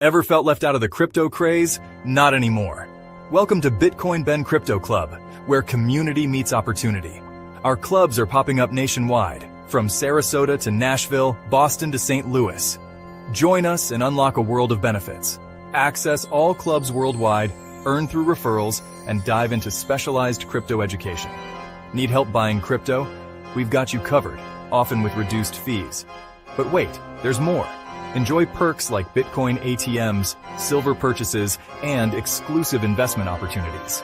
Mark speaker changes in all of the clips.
Speaker 1: Ever felt left out of the crypto craze? Not anymore. Welcome to Bitcoin Ben Crypto Club, where community meets opportunity. Our clubs are popping up nationwide, from Sarasota to Nashville, Boston to St. Louis. Join us and unlock a world of benefits. Access all clubs worldwide, earn through referrals, and dive into specialized crypto education. Need help buying crypto? We've got you covered, often with reduced fees. But wait, there's more. Enjoy perks like Bitcoin ATMs, silver purchases, and exclusive investment opportunities.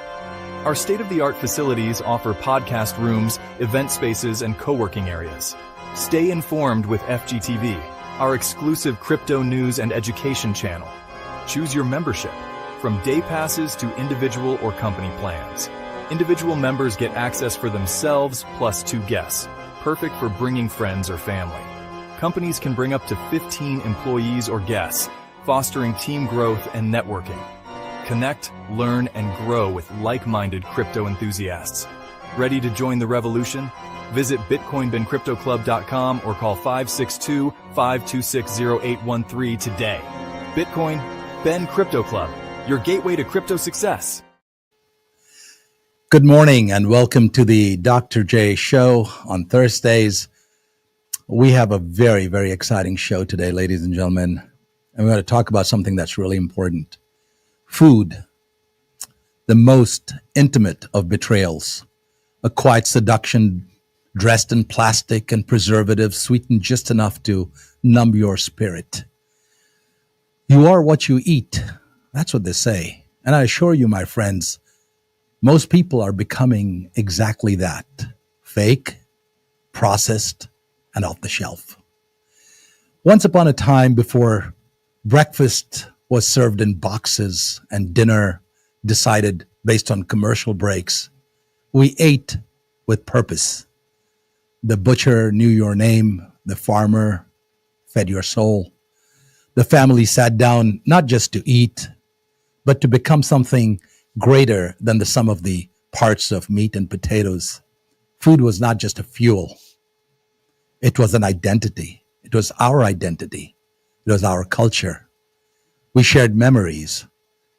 Speaker 1: Our state-of-the-art facilities offer podcast rooms, event spaces, and co-working areas. Stay informed with FGTV, our exclusive crypto news and education channel. Choose your membership, from day passes to individual or company plans. Individual members get access for themselves plus 2 guests, perfect for bringing friends or family. Companies can bring up to 15 employees or guests, fostering team growth and networking. Connect, learn, and grow with like-minded crypto enthusiasts. Ready to join the revolution? Visit BitcoinBenCryptoClub.com or call 562-526-0813 today. Bitcoin Ben Crypto Club, your gateway to crypto success.
Speaker 2: Good morning and welcome to the Dr. J Show on Thursdays. We have a very, very exciting show today, ladies and gentlemen. And we're going to talk about something that's really important. Food, the most intimate of betrayals. A quiet seduction dressed in plastic and preservatives, sweetened just enough to numb your spirit. You are what you eat. That's what they say. And I assure you, my friends, most people are becoming exactly that. Fake, processed, and off the shelf. Once upon a time, before breakfast was served in boxes and dinner decided based on commercial breaks, we ate with purpose. The butcher knew your name, the farmer fed your soul. The family sat down not just to eat, but to become something greater than the sum of the parts of meat and potatoes. Food was not just a fuel. It was an identity. It was our identity. It was our culture. We shared memories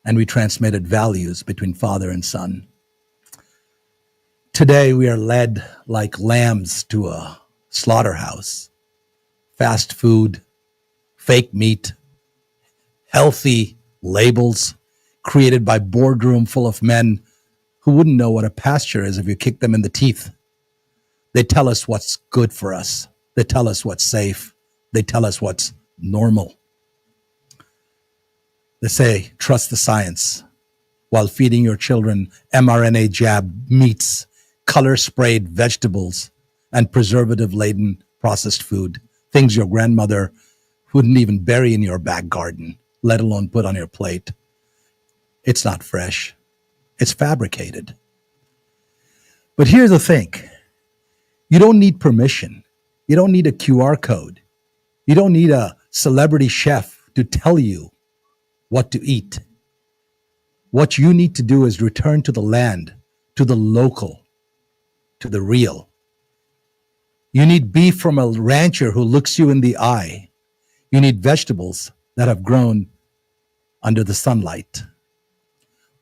Speaker 2: and we transmitted values between father and son. Today we are led like lambs to a slaughterhouse. Fast food, fake meat, healthy labels created by boardroom full of men who wouldn't know what a pasture is if you kick them in the teeth. They tell us what's good for us. They tell us what's safe. They tell us what's normal. They say, trust the science, while feeding your children mRNA jabbed meats, color sprayed vegetables, and preservative-laden processed food, things your grandmother wouldn't even bury in your back garden, let alone put on your plate. It's not fresh. It's fabricated. But here's the thing. You don't need permission. You don't need a QR code. You don't need a celebrity chef to tell you what to eat. What you need to do is return to the land, to the local, to the real. You need beef from a rancher who looks you in the eye. You need vegetables that have grown under the sunlight.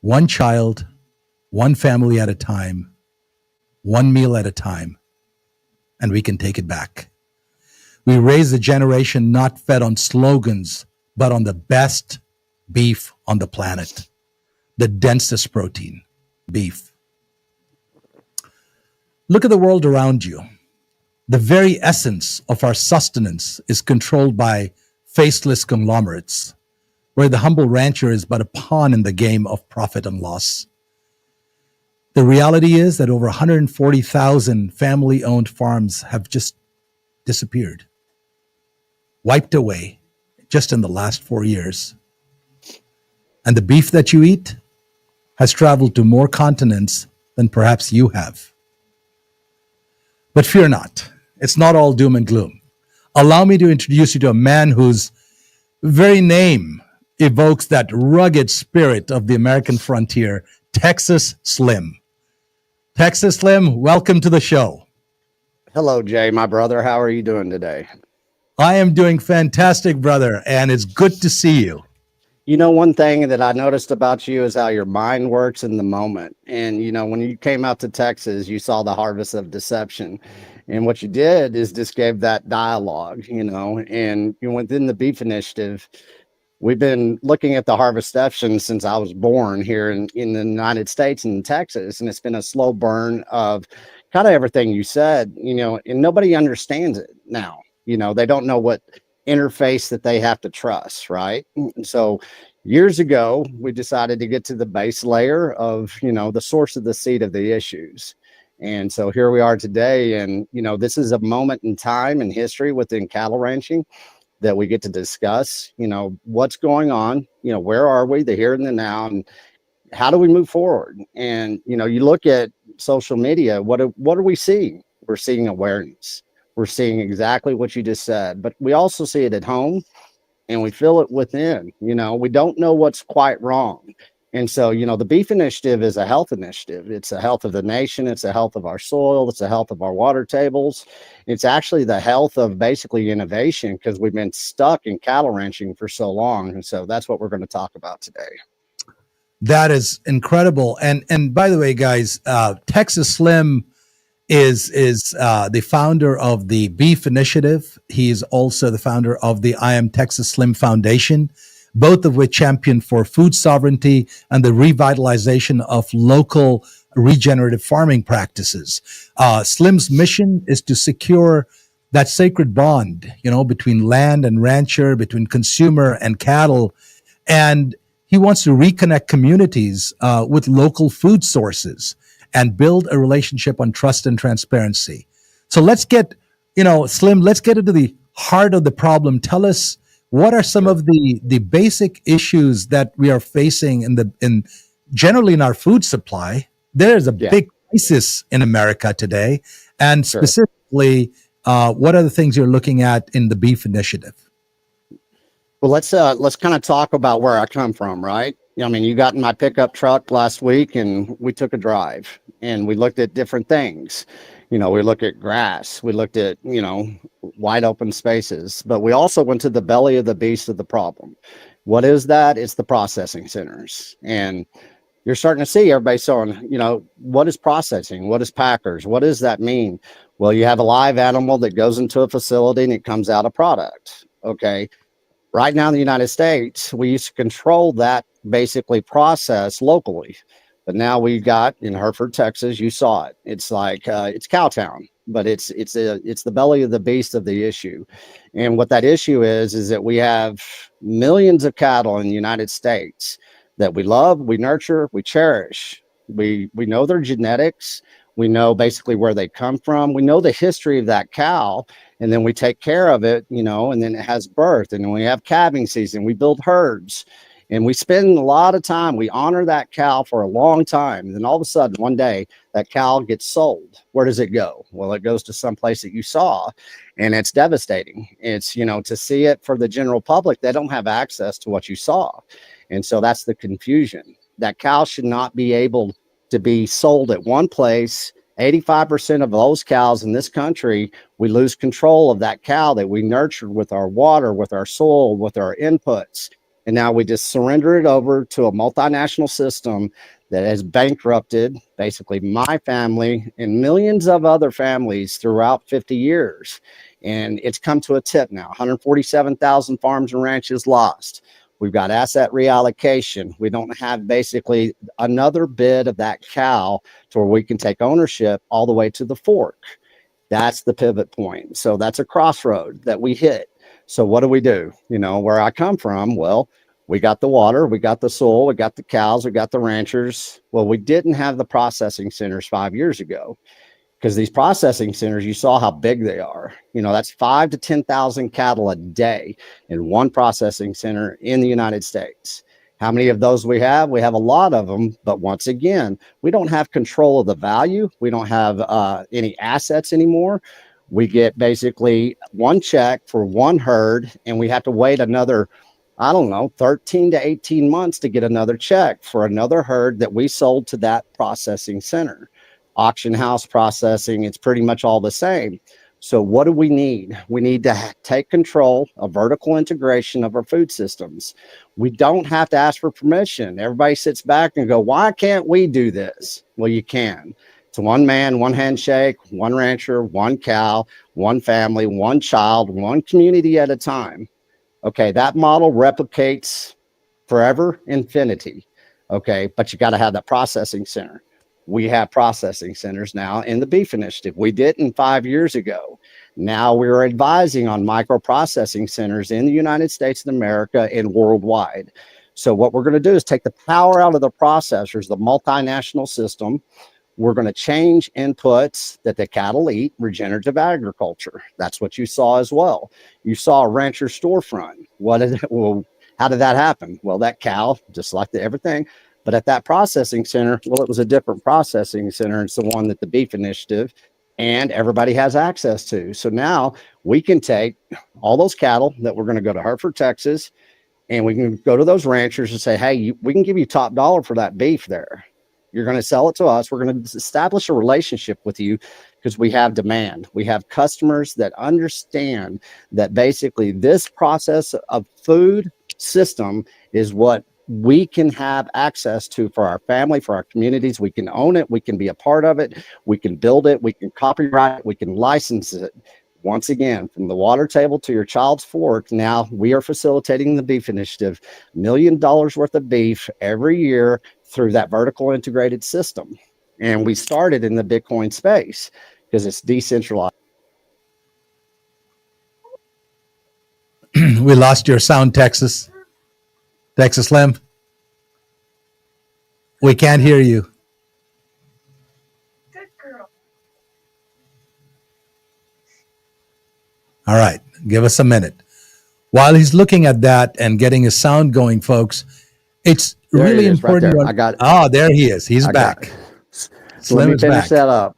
Speaker 2: One child, one family at a time, one meal at a time, and we can take it back. We raise a generation not fed on slogans, but on the best beef on the planet, the densest protein, beef. Look at the world around you. The very essence of our sustenance is controlled by faceless conglomerates, where the humble rancher is but a pawn in the game of profit and loss. The reality is that over 140,000 family-owned farms have just disappeared, wiped away just in the last 4 years. And the beef that you eat has traveled to more continents than perhaps you have. But fear not, it's not all doom and gloom. Allow me to introduce you to a man whose very name evokes that rugged spirit of the American frontier, Texas Slim. Texas Slim, welcome to the show.
Speaker 3: Hello, Jay, my brother. How are you doing today?
Speaker 2: I am doing fantastic, brother, and it's good to see you.
Speaker 3: One thing that I noticed about you is how your mind works in the moment. And, when you came out to Texas, you saw the harvest of deception. And what you did is just gave that dialogue, and within the beef initiative, we've been looking at the harvestation since I was born here in the United States and Texas. And it's been a slow burn of kind of everything you said, and nobody understands it now. They don't know what interface that they have to trust, right? And so years ago, we decided to get to the base layer of, the source of the seed of the issues. And so here we are today. And, this is a moment in time in history within cattle ranching that we get to discuss, what's going on, where are we, the here and the now, and how do we move forward? And, you look at social media, what are we seeing? We're seeing awareness. We're seeing exactly what you just said, but we also see it at home and we feel it within. We don't know what's quite wrong. And so, the beef initiative is a health initiative. It's the health of the nation. It's the health of our soil. It's the health of our water tables. It's actually the health of basically innovation, because we've been stuck in cattle ranching for so long. And so that's what we're going to talk about today.
Speaker 2: That is incredible. And by the way, guys, Texas Slim is the founder of the Beef Initiative. He's also the founder of the I Am Texas Slim Foundation, both of which champion for food sovereignty and the revitalization of local regenerative farming practices. Slim's mission is to secure that sacred bond, between land and rancher, between consumer and cattle. And he wants to reconnect communities with local food sources and build a relationship on trust and transparency. So let's get, Slim, let's get into the heart of the problem. Tell us, what are some of the basic issues that we are facing in generally in our food supply? There is a big crisis in America today, and specifically, what are the things you're looking at in the beef initiative?
Speaker 3: Well, let's kind of talk about where I come from, right? You got in my pickup truck last week and we took a drive and we looked at different things. We looked at grass, we looked at, wide open spaces, but we also went to the belly of the beast of the problem. What is that? It's the processing centers. And you're starting to see everybody saying, what is processing? What is packers? What does that mean? Well, you have a live animal that goes into a facility and it comes out a product. Okay. Right now in the United States, we used to control that basically process locally. But now we got in Hereford, Texas, you saw it. It's like it's Cowtown, but it's the belly of the beast of the issue. And what that issue is that we have millions of cattle in the United States that we love, we nurture, we cherish. We know their genetics. We know basically where they come from. We know the history of that cow, and then we take care of it, and then it has birth, and then we have calving season. We build herds. And we spend a lot of time, we honor that cow for a long time. And then all of a sudden, one day, that cow gets sold. Where does it go? Well, it goes to some place that you saw, and it's devastating. It's, to see it for the general public, they don't have access to what you saw. And so that's the confusion. That cow should not be able to be sold at one place. 85% of those cows in this country, we lose control of that cow that we nurtured with our water, with our soil, with our inputs. And now we just surrender it over to a multinational system that has bankrupted basically my family and millions of other families throughout 50 years. And it's come to a tip now. 147,000 farms and ranches lost. We've got asset reallocation. We don't have basically another bit of that cow to where we can take ownership all the way to the fork. That's the pivot point. So that's a crossroad that we hit. So what do? Where I come from, well, we got the water, we got the soil, we got the cows, we got the ranchers. Well, we didn't have the processing centers 5 years ago, because these processing centers, you saw how big they are. That's 5,000 to 10,000 cattle a day in one processing center in the United States. How many of those we have? We have a lot of them, but once again, we don't have control of the value. We don't have any assets anymore. We get basically one check for one herd, and we have to wait another, 13 to 18 months to get another check for another herd that we sold to that processing center. Auction house processing, it's pretty much all the same. So what do we need? We need to take control of vertical integration of our food systems. We don't have to ask for permission. Everybody sits back and go, why can't we do this? Well, you can. It's one man, one handshake, one rancher, one cow, one family, one child, one community at a time. Okay, that model replicates forever, infinity. Okay, but you got to have that processing center. We have processing centers now in the beef initiative. We didn't 5 years ago. Now we're advising on microprocessing centers in the United States of America and worldwide. So what we're going to do is take the power out of the processors, the multinational system. We're going to change inputs that the cattle eat, regenerative agriculture. That's what you saw as well. You saw a rancher storefront. What is it? Well, how did that happen? Well, that cow, just like everything, but at that processing center, well, it was a different processing center. It's the one that the beef initiative and everybody has access to. So now we can take all those cattle that we're going to go to Hereford, Texas, and we can go to those ranchers and say, hey, we can give you top dollar for that beef there. You're going to sell it to us. We're going to establish a relationship with you because we have demand. We have customers that understand that basically this process of food system is what we can have access to for our family, for our communities. We can own it. We can be a part of it. We can build it. We can copyright it. We can license it. Once again, from the water table to your child's fork, now we are facilitating the beef initiative, $1 million worth of beef every year through that vertical integrated system. And we started in the Bitcoin space because it's decentralized.
Speaker 2: We lost your sound, Texas Slim. We can't hear you.
Speaker 4: Good girl.
Speaker 2: All right, give us a minute. While he's looking at that and getting his sound going, folks, it's really important.
Speaker 3: Right, I got it.
Speaker 2: Oh, there he is. He's back.
Speaker 3: So let me finish that up.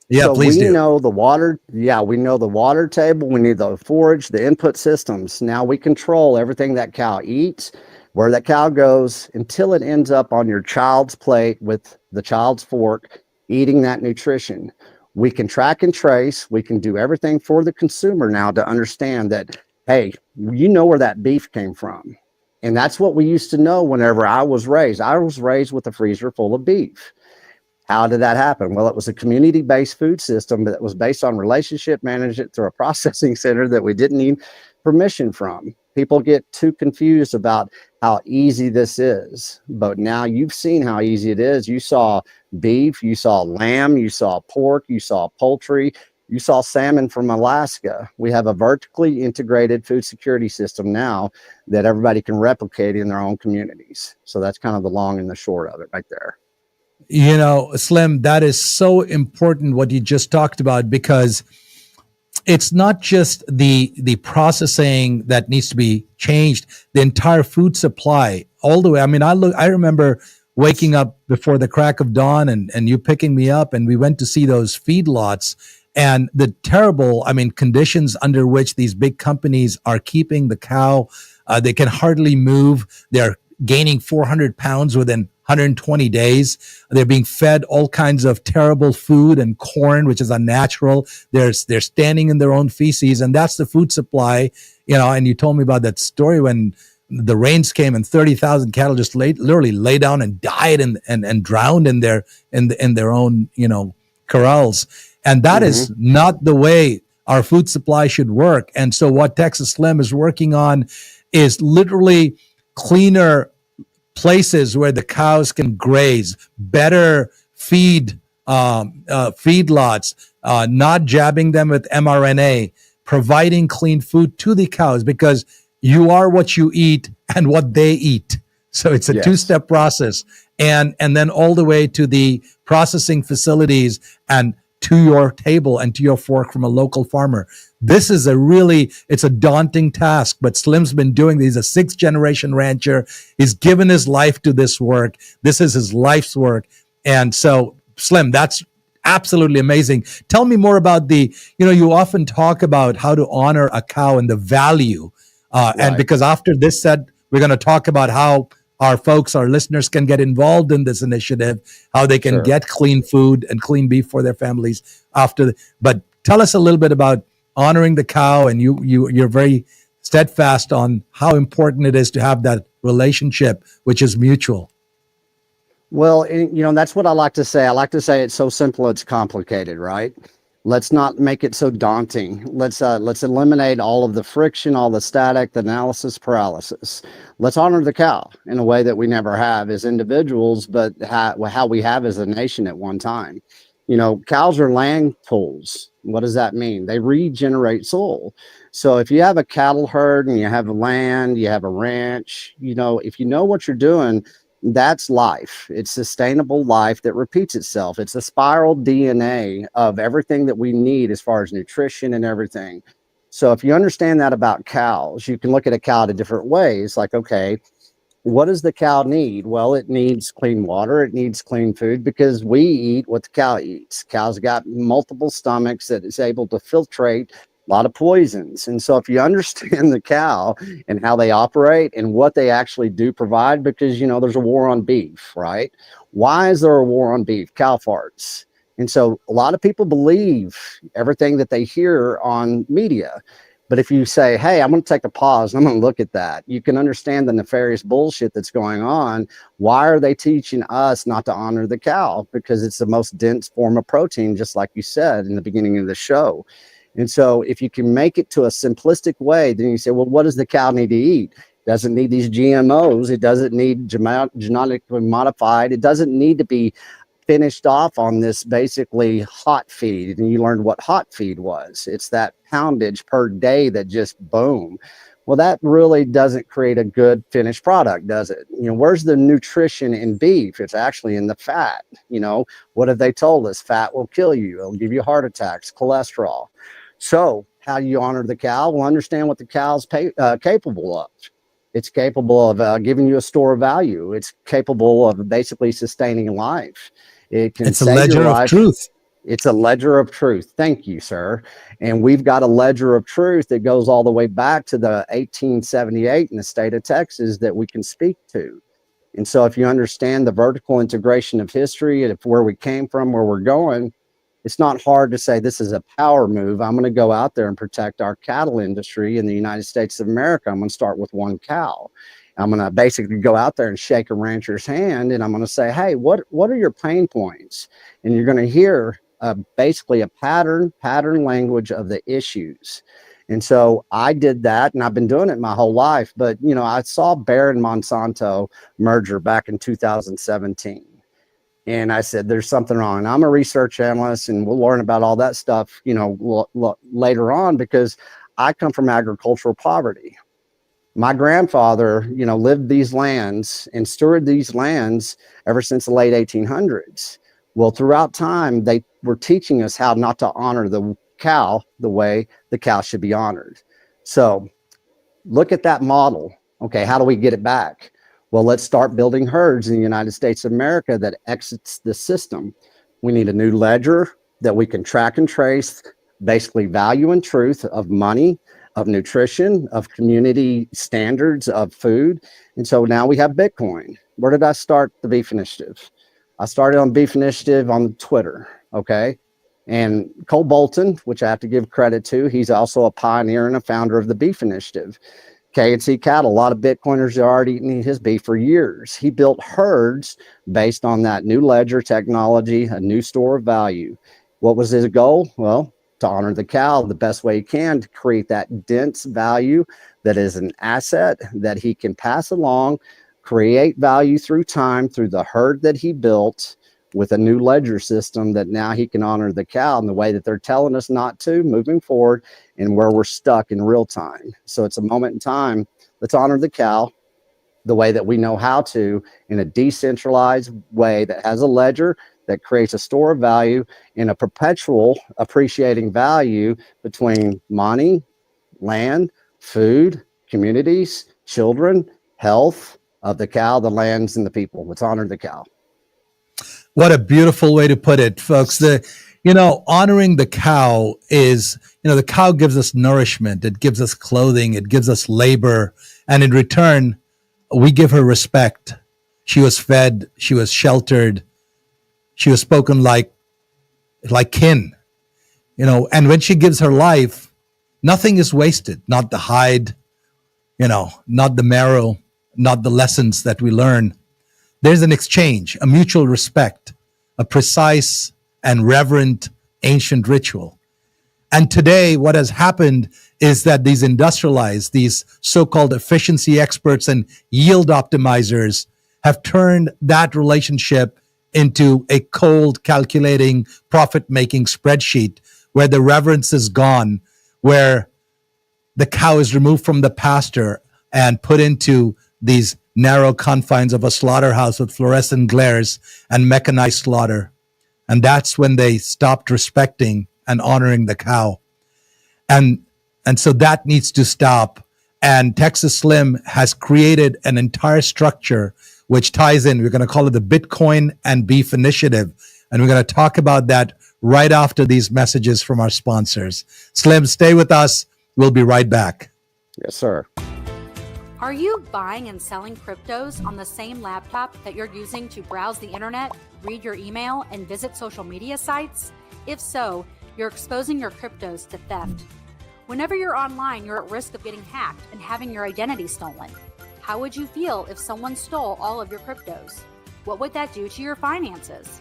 Speaker 2: Yeah,
Speaker 3: so
Speaker 2: please do.
Speaker 3: We know the water. Yeah, we know the water table. We need the forage, the input systems. Now we control everything that cow eats, where that cow goes until it ends up on your child's plate with the child's fork, eating that nutrition. We can track and trace. We can do everything for the consumer now to understand that, hey, you know where that beef came from. And that's what we used to know whenever I was raised. I was raised with a freezer full of beef. How did that happen? Well, it was a community-based food system that was based on relationship management through a processing center that we didn't need permission from. People get too confused about how easy this is, but now you've seen how easy it is. You saw beef, you saw lamb, you saw pork, you saw poultry, you saw salmon from Alaska. We have a vertically integrated food security system now that everybody can replicate in their own communities. So that's kind of the long and the short of it right there.
Speaker 2: You know, Slim, that is so important what you just talked about, because it's not just the processing that needs to be changed, the entire food supply all the way. I mean, I remember waking up before the crack of dawn and you picking me up, and we went to see those feedlots and the terrible, conditions under which these big companies are keeping the cow. They can hardly move. They're gaining 400 pounds within 120 days. They're being fed all kinds of terrible food and corn, which is unnatural. They're standing in their own feces, and that's the food supply. And you told me about that story when the rains came and 30,000 cattle just literally lay down and died and drowned in their own corrals. And that is not the way our food supply should work. And so what Texas Slim is working on is literally cleaner places where the cows can graze, better feedlots, not jabbing them with mRNA, providing clean food to the cows, because you are what you eat and what they eat. So it's a two-step process, and then all the way to the processing facilities and to your table and to your fork from a local farmer. This is it's a daunting task, but Slim's been doing this. He's a 6th generation rancher. He's given his life to this work. This is his life's work. And so, Slim, that's absolutely amazing. Tell me more about you often talk about how to honor a cow and the value. And because after this set, we're going to talk about how our listeners can get involved in this initiative, how they can get clean food and clean beef for their families but tell us a little bit about honoring the cow, and you're very steadfast on how important it is to have that relationship, which is mutual.
Speaker 3: Well, that's what I like to say. I like to say it's so simple, it's complicated, right? Let's not make it so daunting. Let's eliminate all of the friction, all the static, the analysis paralysis. Let's honor the cow in a way that we never have as individuals, but how we have as a nation at one time. Cows are land tools. What does that mean? They regenerate soil. So if you have a cattle herd and you have land, you have a ranch, if you know what you're doing, that's life. It's sustainable life that repeats itself. It's a spiral DNA of everything that we need as far as nutrition and everything. So if you understand that about cows, you can look at a cow in different ways. Like, okay, what does the cow need? Well, it needs clean water. It needs clean food because we eat what the cow eats. Cow's got multiple stomachs that is able to filtrate a lot of poisons. And so if you understand the cow and how they operate and what they actually do provide, because, there's a war on beef, right? Why is there a war on beef? Cow farts. And so a lot of people believe everything that they hear on media. But if you say, hey, I'm going to take a pause and I'm going to look at that, you can understand the nefarious bullshit that's going on. Why are they teaching us not to honor the cow? Because it's the most dense form of protein, just like you said in the beginning of the show. And so if you can make it to a simplistic way, then you say, well, what does the cow need to eat? It doesn't need these GMOs. It doesn't need genetically modified. It doesn't need to be finished off on this basically hot feed. And you learned what hot feed was. It's that poundage per day that just boom. Well, that really doesn't create a good finished product, does it? Where's the nutrition in beef? It's actually in the fat. What have they told us? Fat will kill you. It'll give you heart attacks, cholesterol. So how do you honor the cow? Well, understand what the cow's capable of. It's capable of giving you a store of value. It's capable of basically sustaining life.
Speaker 2: It's a ledger of truth.
Speaker 3: It's a ledger of truth. Thank you, sir. And we've got a ledger of truth that goes all the way back to the 1878 in the state of Texas that we can speak to. And so if you understand the vertical integration of history and where we came from, where we're going, it's not hard to say this is a power move. I'm going to go out there and protect our cattle industry in the United States of America. I'm going to start with one cow. I'm going to basically go out there and shake a rancher's hand, and I'm going to say, hey, what are your pain points? And you're going to hear basically a pattern language of the issues. And so I did that, and I've been doing it my whole life. But, I saw Bayer and Monsanto merger back in 2017. And I said, there's something wrong. And I'm a research analyst, and we'll learn about all that stuff, later on, because I come from agricultural poverty. My grandfather, lived these lands and stewarded these lands ever since the late 1800s. Well, throughout time, they were teaching us how not to honor the cow the way the cow should be honored. So look at that model. Okay, how do we get it back? Well, let's start building herds in the United States of America that exits the system. We need a new ledger that we can track and trace, basically value and truth of money, of nutrition, of community standards of food. And so now we have Bitcoin. Where did I start the Beef Initiative? I started on Beef Initiative on Twitter, okay? And Cole Bolton, which I have to give credit to, he's also a pioneer and a founder of the Beef Initiative. K&C Cattle, a lot of Bitcoiners are already eating his beef for years. He built herds based on that new ledger technology, a new store of value. What was his goal? Well, to honor the cow the best way he can, to create that dense value that is an asset that he can pass along, create value through time, through the herd that he built, with a new ledger system that now he can honor the cow in the way that they're telling us not to moving forward, and where we're stuck in real time. So it's a moment in time. Let's honor the cow the way that we know how to, in a decentralized way that has a ledger that creates a store of value in a perpetual appreciating value between money, land, food, communities, children, health of the cow, the lands, and the people. Let's honor the cow.
Speaker 2: What a beautiful way to put it, folks. Honoring the cow is, the cow gives us nourishment. It gives us clothing. It gives us labor. And in return, we give her respect. She was fed. She was sheltered. She was spoken like kin. And when she gives her life, nothing is wasted, not the hide, not the marrow, not the lessons that we learn. There's an exchange, a mutual respect, a precise and reverent ancient ritual. And today, what has happened is that these industrialized, these so-called efficiency experts and yield optimizers have turned that relationship into a cold, calculating, profit-making spreadsheet where the reverence is gone, where the cow is removed from the pasture and put into these narrow confines of a slaughterhouse with fluorescent glares and mechanized slaughter. And that's when they stopped respecting and honoring the cow. And so that needs to stop. And Texas Slim has created an entire structure which ties in. We're going to call it the Bitcoin and Beef Initiative. And we're going to talk about that right after these messages from our sponsors. Slim, stay with us. We'll be right back.
Speaker 3: Yes, sir.
Speaker 4: Are you buying and selling cryptos on the same laptop that you're using to browse the internet, read your email, and visit social media sites? If so, you're exposing your cryptos to theft. Whenever you're online, you're at risk of getting hacked and having your identity stolen. How would you feel if someone stole all of your cryptos? What would that do to your finances?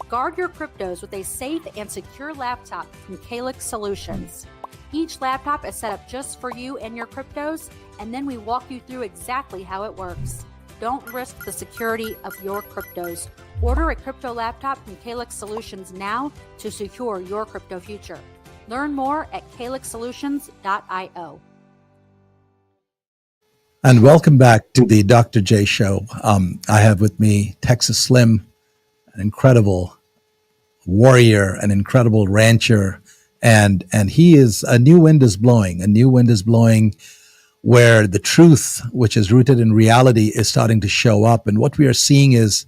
Speaker 4: Guard your cryptos with a safe and secure laptop from CALIX Solutions. Each laptop is set up just for you and your cryptos, and then we walk you through exactly how it works. Don't risk the security of your cryptos. Order a crypto laptop from CALIX Solutions now to secure your crypto future. Learn more at calixsolutions.io.
Speaker 2: And welcome back to the Dr. J Show. I have with me Texas Slim, an incredible warrior, an incredible rancher, and he is a new wind is blowing. A new wind is blowing where the truth, which is rooted in reality, is starting to show up. And what we are seeing is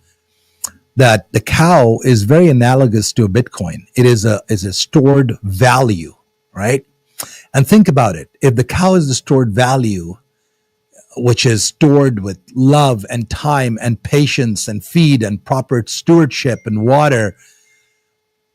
Speaker 2: that the cow is very analogous to a Bitcoin. It is a stored value, right? And think about it. If the cow is the stored value, which is stored with love and time and patience and feed and proper stewardship and water,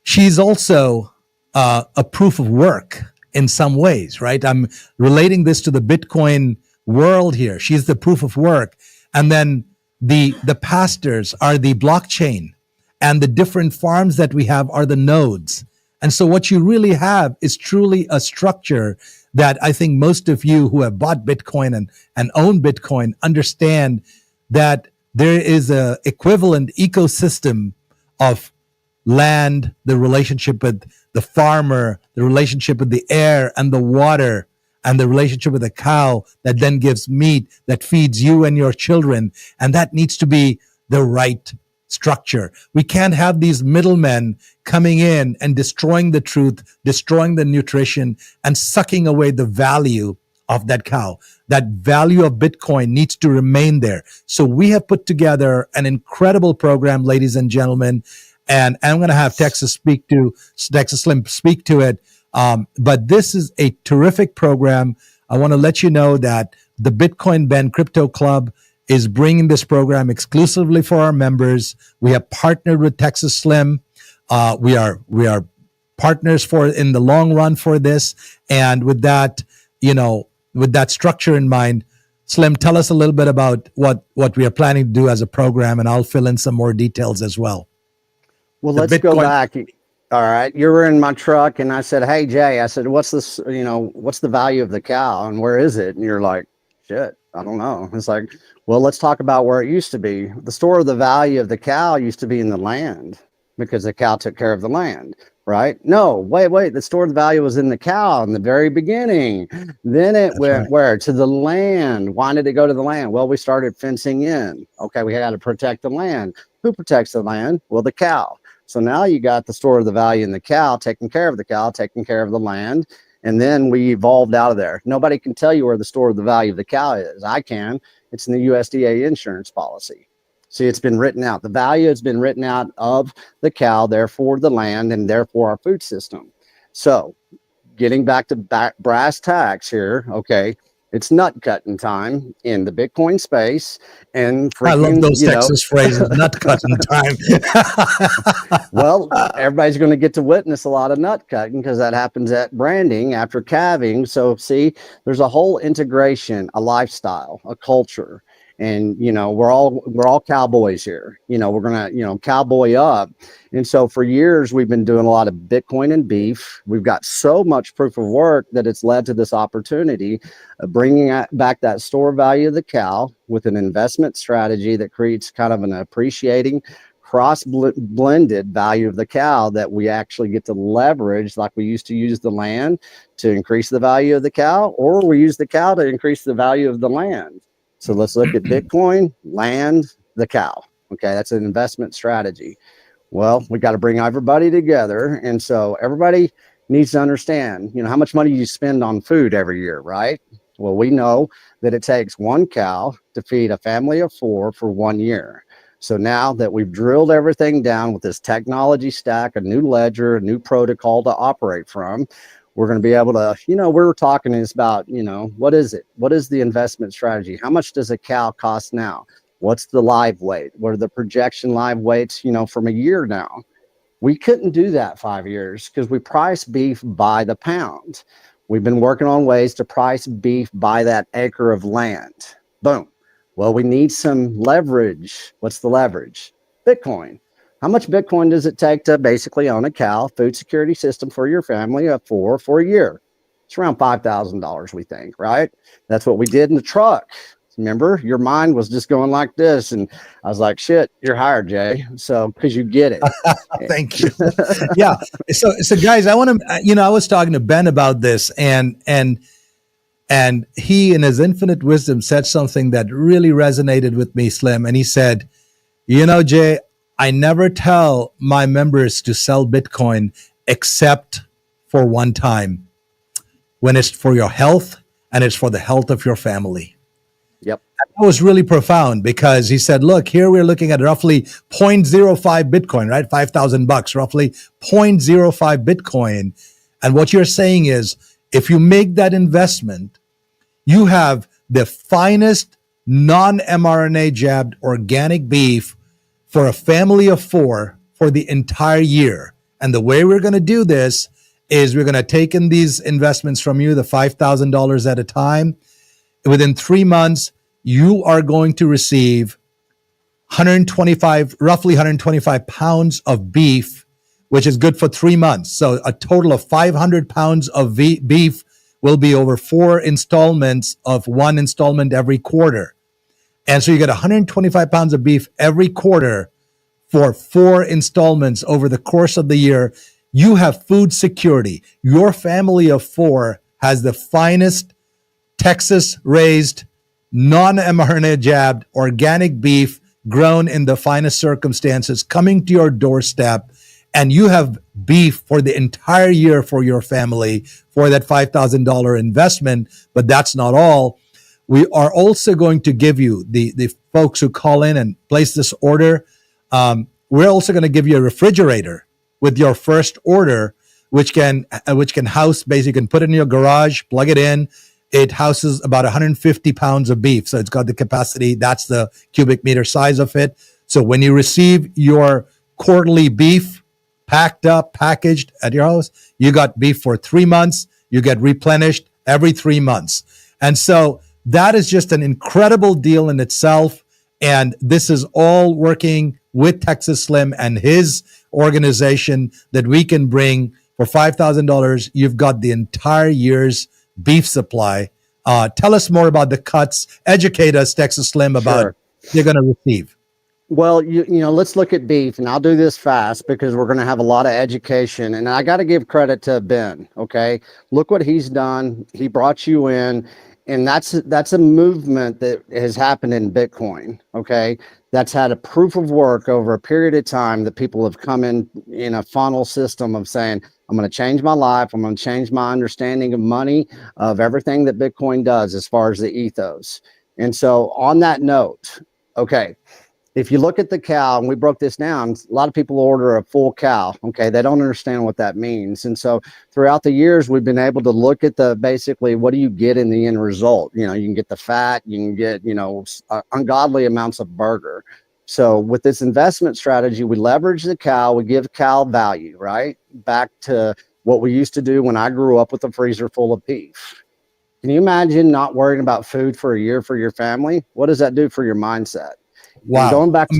Speaker 2: she's also a proof of work in some ways, right? I'm relating this to the Bitcoin world here. She's the proof of work. And then the pastors are the blockchain, and the different farms that we have are the nodes. And so what you really have is truly a structure that I think most of you who have bought Bitcoin and own Bitcoin understand that there is a equivalent ecosystem of land, the relationship with the farmer, the relationship with the air and the water, and the relationship with the cow that then gives meat that feeds you and your children. And that needs to be the right structure. We can't have these middlemen coming in and destroying the truth, destroying the nutrition, and sucking away the value of that cow. That value of Bitcoin needs to remain there. So we have put together an incredible program, ladies and gentlemen, and I'm going to have Texas Slim speak to it. But this is a terrific program. I want to let you know that the Bitcoin Ben Crypto Club is bringing this program exclusively for our members. We have partnered with Texas Slim. We are partners in the long run for this. And with that, with that structure in mind, Slim, tell us a little bit about what we are planning to do as a program, and I'll fill in some more details as well.
Speaker 3: Well, let's go back. All right. You were in my truck and I said, "Hey, Jay," I said, what's this, what's the value of the cow and where is it? And you're like, shit, I don't know. It's like, well, let's talk about where it used to be. The store of the value of the cow used to be in the land because the cow took care of the land, right? No, wait. The store of the value was in the cow in the very beginning. Then it went where? To the land. Why did it go to the land? Well, we started fencing in. Okay, we had to protect the land. Who protects the land? Well, the cow. So now you got the store of the value in the cow, taking care of the cow, taking care of the land. And then we evolved out of there. Nobody can tell you where the store of the value of the cow is. I can. It's in the USDA insurance policy. See, it's been written out. The value has been written out of the cow, therefore the land, and therefore our food system. So getting back to brass tacks here, okay, It's nut cutting time in the Bitcoin space. And freaking,
Speaker 2: I love those Texas phrases, nut cutting time.
Speaker 3: Well, everybody's going to get to witness a lot of nut cutting because that happens at branding after calving. So see, there's a whole integration, a lifestyle, a culture. And, we're all cowboys here. We're going to, cowboy up. And so for years, we've been doing a lot of Bitcoin and beef. We've got so much proof of work that it's led to this opportunity of bringing back that store value of the cow with an investment strategy that creates kind of an appreciating blended value of the cow that we actually get to leverage, like we used to use the land to increase the value of the cow, or we use the cow to increase the value of the land. So let's look at Bitcoin, land, the cow. Okay, that's an investment strategy. Well, we got to bring everybody together. And so everybody needs to understand, how much money you spend on food every year, right? Well, we know that it takes one cow to feed a family of 4 for 1 year. So now that we've drilled everything down with this technology stack, a new ledger, a new protocol to operate from, we're going to be able to, we're talking is about, what is it? What is the investment strategy? How much does a cow cost now? What's the live weight? What are the projection live weights, from a year now? We couldn't do that 5 years because we price beef by the pound. We've been working on ways to price beef by that acre of land. Boom. Well, we need some leverage. What's the leverage? Bitcoin. How much Bitcoin does it take to basically own a cow, food security system for your family of 4 for a year? It's around $5,000, we think, right? That's what we did in the truck. Remember, your mind was just going like this. And I was like, shit, you're hired, Jay. So, because you get it.
Speaker 2: Thank you. Yeah. So guys, I want to, I was talking to Ben about this and he in his infinite wisdom said something that really resonated with me, Slim. And he said, Jay, I never tell my members to sell Bitcoin except for one time, when it's for your health and it's for the health of your family.
Speaker 3: Yep.
Speaker 2: That was really profound because he said, look, here we're looking at roughly 0.05 Bitcoin, right? $5,000, roughly 0.05 Bitcoin. And what you're saying is, if you make that investment, you have the finest non-mRNA jabbed organic beef for a family of 4 for the entire year. And the way we're going to do this is we're going to take in these investments from you, the $5,000 at a time. Within 3 months, you are going to receive roughly 125 pounds of beef, which is good for 3 months. So a total of 500 pounds of beef will be over 4 installments of 1 installment every quarter. And so you get 125 pounds of beef every quarter for 4 installments over the course of the year. You have food security. Your family of 4 has the finest Texas-raised, non-mRNA jabbed, organic beef grown in the finest circumstances coming to your doorstep. And you have beef for the entire year for your family for that $5,000 investment. But that's not all. We are also going to give you, the folks who call in and place this order, we're also going to give you a refrigerator with your first order, which can house, basically, you can put it in your garage, plug it in. It houses about 150 pounds of beef. So it's got the capacity. That's the cubic meter size of it. So when you receive your quarterly beef packed up, packaged at your house, you got beef for 3 months. You get replenished every 3 months. And so that is just an incredible deal in itself. And this is all working with Texas Slim and his organization that we can bring for $5,000. You've got the entire year's beef supply. Tell us more about the cuts. Educate us, Texas Slim, about what you're going to receive.
Speaker 3: Well, let's look at beef, and I'll do this fast because we're going to have a lot of education. And I got to give credit to Ben. Okay, look what he's done. He brought you in, and that's a movement that has happened in Bitcoin. Okay, that's had a proof of work over a period of time that people have come in a funnel system of saying, I'm going to change my life. I'm going to change my understanding of money, of everything that Bitcoin does as far as the ethos. And so on that note, okay, if you look at the cow, and we broke this down, a lot of people order a full cow. Okay, they don't understand what that means. And so throughout the years, we've been able to look at the basically what do you get in the end result. You know, you can get the fat, you can get, you know, ungodly amounts of burger. So with this investment strategy, we leverage the cow, we give cow value, right? Back to what we used to do when I grew up with a freezer full of beef. Can you imagine not worrying about food for a year for your family? What does that do for your mindset?
Speaker 2: Wow.
Speaker 3: And going back to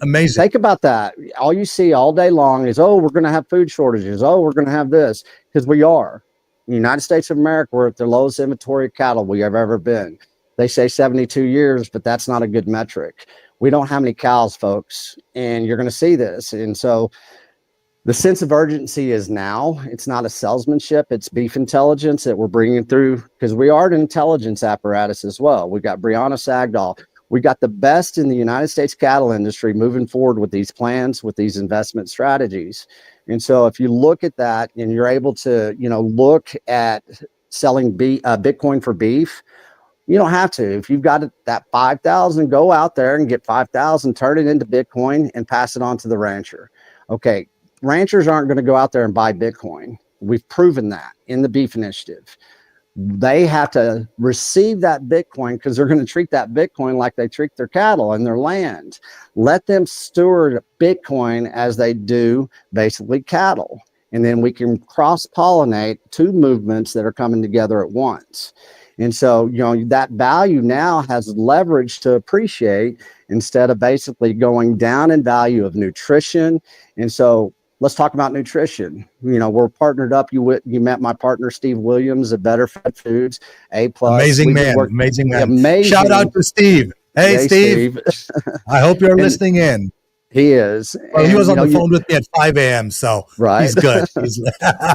Speaker 2: amazing.
Speaker 3: Think about that. All you see all day long is, oh, we're going to have food shortages. Oh, we're going to have this, because we are. In the United States of America, we're at the lowest inventory of cattle we have ever been. They say 72 years, but that's not a good metric. We don't have any cows, folks, and you're going to see this. And so the sense of urgency is now. It's not a salesmanship. It's beef intelligence that we're bringing through, because we are an intelligence apparatus as well. We got Brianna Sagdahl. We got the best in the United States cattle industry moving forward with these plans, with these investment strategies. And so if you look at that and you're able to, you know, look at selling Bitcoin for beef, you don't have to. If you've got that 5,000, go out there and get 5,000, turn it into Bitcoin and pass it on to the rancher. Okay, ranchers aren't going to go out there and buy Bitcoin. We've proven that in the beef initiative. They have to receive that Bitcoin, because they're going to treat that Bitcoin like they treat their cattle and their land. Let them steward Bitcoin as they do basically cattle. And then we can cross-pollinate two movements that are coming together at once. And so, you know, that value now has leverage to appreciate instead of basically going down in value of nutrition. And so let's talk about nutrition. You know, we're partnered up. You met my partner, Steve Williams, of Better Fed Foods, A+.
Speaker 2: Amazing man. Amazing. Shout out to Steve. Hey, Steve. I hope you're listening in.
Speaker 3: He is.
Speaker 2: Well, he was on the phone with me at 5 a.m. So he's good.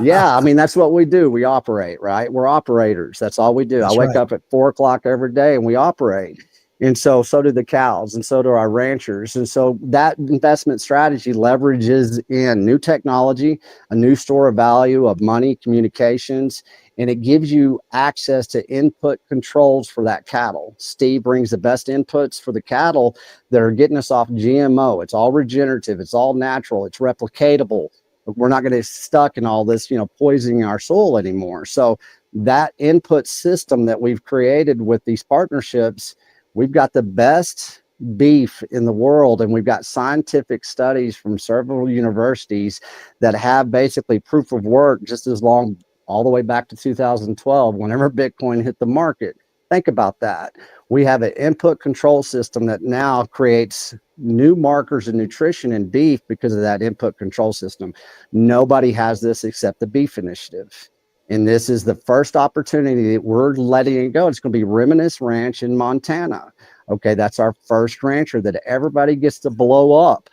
Speaker 3: Yeah, I mean, that's what we do. We operate, right? We're operators. That's all we do. I wake up at 4 o'clock every day and we operate. And so do the cows, and so do our ranchers. And so that investment strategy leverages in new technology, a new store of value of money, communications, and it gives you access to input controls for that cattle. Steve brings the best inputs for the cattle that are getting us off GMO. It's all regenerative. It's all natural. It's replicatable. We're not going to get stuck in all this, you know, poisoning our soil anymore. So that input system that we've created with these partnerships, we've got the best beef in the world, and we've got scientific studies from several universities that have basically proof of work just as long, all the way back to 2012, whenever Bitcoin hit the market. Think about that. We have an input control system that now creates new markers of nutrition in beef because of that input control system. Nobody has this except the Beef Initiative. And this is the first opportunity that we're letting it go. It's going to be Reminisce Ranch in Montana. Okay, that's our first rancher that everybody gets to blow up.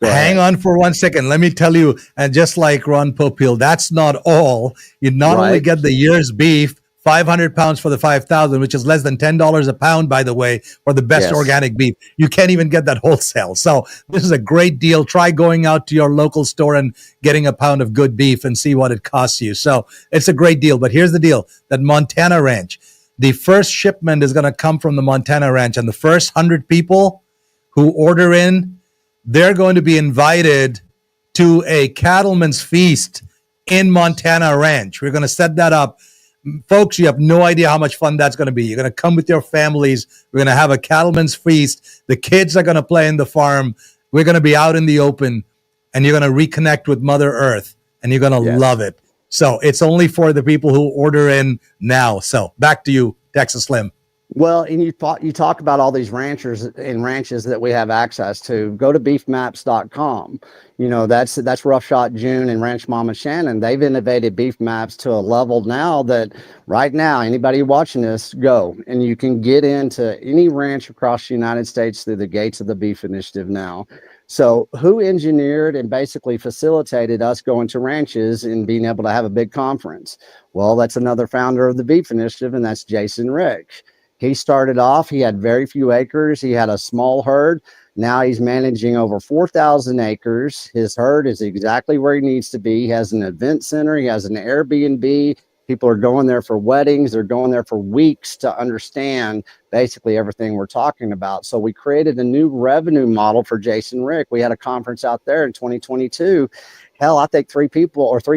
Speaker 2: Hang on for 1 second. Let me tell you, and just like Ron Popeil, that's not all. You not only get the year's beef, 500 pounds for the 5,000, which is less than $10 a pound, by the way, for the best organic beef. You can't even get that wholesale. So this is a great deal. Try going out to your local store and getting a pound of good beef and see what it costs you. So it's a great deal. But here's the deal, that Montana ranch, the first shipment is going to come from the Montana ranch, and the first 100 people who order in, they're going to be invited to a cattleman's feast in Montana ranch. We're going to set that up. Folks, you have no idea how much fun that's going to be. You're going to come with your families. We're going to have a cattleman's feast. The kids are going to play in the farm. We're going to be out in the open, and you're going to reconnect with Mother Earth, and you're going to love it. So it's only for the people who order in now. So back to you, Texas Slim.
Speaker 3: Well, and you talk about all these ranchers and ranches that we have access to. Go to beefmaps.com. You know, that's Rough Shot June and Ranch Mama Shannon. They've innovated beef maps to a level now that right now, anybody watching this, go. And you can get into any ranch across the United States through the gates of the Beef Initiative now. So who engineered and basically facilitated us going to ranches and being able to have a big conference? Well, that's another founder of the Beef Initiative, and that's Jason Rick. He started off, he had very few acres. He had a small herd. Now he's managing over 4,000 acres. His herd is exactly where he needs to be. He has an event center. He has an Airbnb. People are going there for weddings. They're going there for weeks to understand basically everything we're talking about. So we created a new revenue model for Jason Rick. We had a conference out there in 2022. Hell, I think 3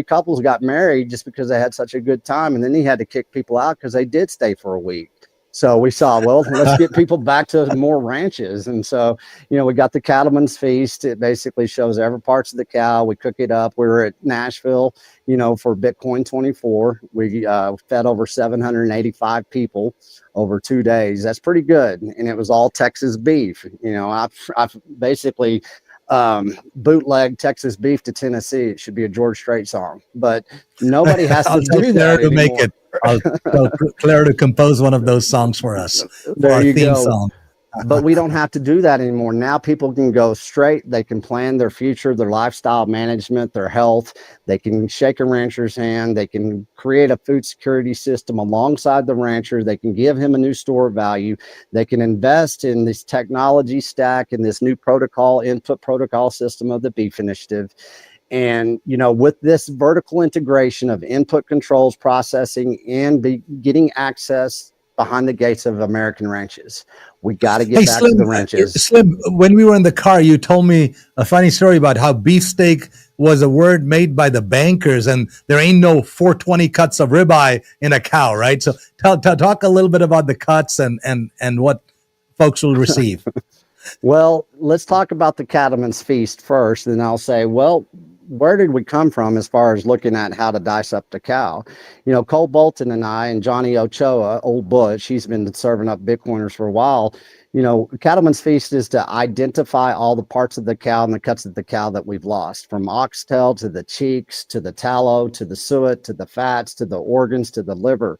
Speaker 3: couples got married just because they had such a good time. And then he had to kick people out because they did stay for a week. So we saw, well, let's get people back to more ranches. And so, we got the Cattleman's Feast. It basically shows every parts of the cow. We cook it up. We were at Nashville, for Bitcoin 24. We fed over 785 people over 2 days. That's pretty good. And it was all Texas beef. I've basically bootleg Texas beef to Tennessee. It should be a George Strait song, but nobody has to do that
Speaker 2: to
Speaker 3: anymore.
Speaker 2: make it. I'll tell Claire to compose one of those songs for us.
Speaker 3: There
Speaker 2: our
Speaker 3: you
Speaker 2: theme
Speaker 3: go.
Speaker 2: Song.
Speaker 3: But we don't have to do that anymore. Now people can go straight. They can plan their future, their lifestyle management, their health. They can shake a rancher's hand. They can create a food security system alongside the rancher. They can give him a new store of value. They can invest in this technology stack and this new input protocol system of the Beef Initiative. And, with this vertical integration of input controls, processing, and getting access behind the gates of American ranches, we got to get back
Speaker 2: Slim,
Speaker 3: to the ranches.
Speaker 2: Slim, when we were in the car, you told me a funny story about how beefsteak was a word made by the bankers, and there ain't no 420 cuts of ribeye in a cow, right? So talk a little bit about the cuts and what folks will receive.
Speaker 3: Well, let's talk about the Cattleman's Feast first, and I'll say, well, where did we come from as far as looking at how to dice up the cow? Cole Bolton and I and Johnny Ochoa, old Butch, he's been serving up Bitcoiners for a while. Cattleman's Feast is to identify all the parts of the cow and the cuts of the cow that we've lost, from oxtail to the cheeks, to the tallow, to the suet, to the fats, to the organs, to the liver.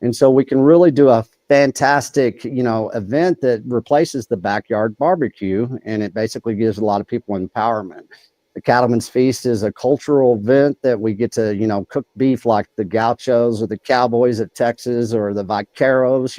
Speaker 3: And so we can really do a fantastic, event that replaces the backyard barbecue. And it basically gives a lot of people empowerment. The Cattleman's Feast is a cultural event that we get to, cook beef like the Gauchos or the Cowboys of Texas or the Vaqueros,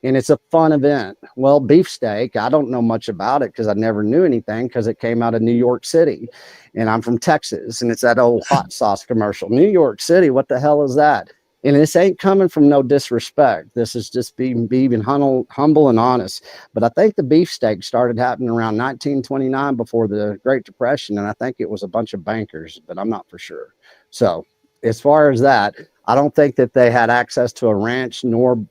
Speaker 3: and it's a fun event. Well, beefsteak, I don't know much about it because I never knew anything because it came out of New York City, and I'm from Texas, and it's that old hot sauce commercial. New York City, what the hell is that? And this ain't coming from no disrespect. This is just being humble and honest. But I think the beefsteak started happening around 1929 before the Great Depression. And I think it was a bunch of bankers, but I'm not for sure. So as far as that, I don't think that they had access to a ranch nor